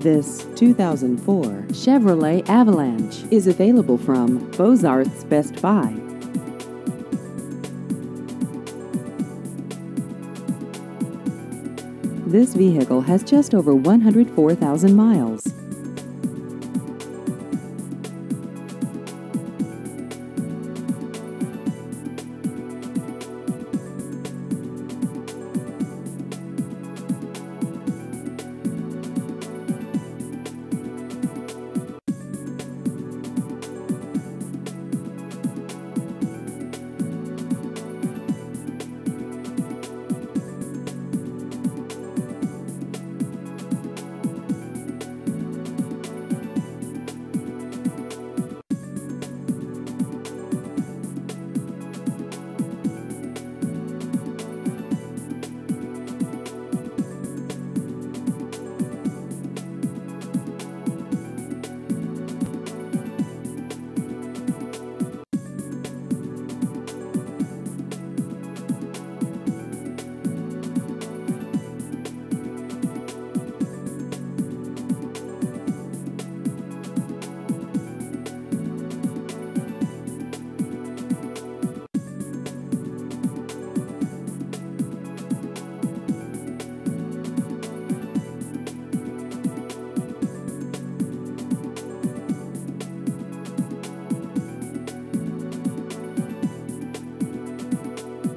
This 2004 Chevrolet Avalanche is available from Bozarth's Best Buy. This vehicle has just over 104,000 miles.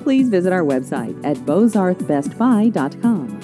Please visit our website at bozarthbestbuy.com.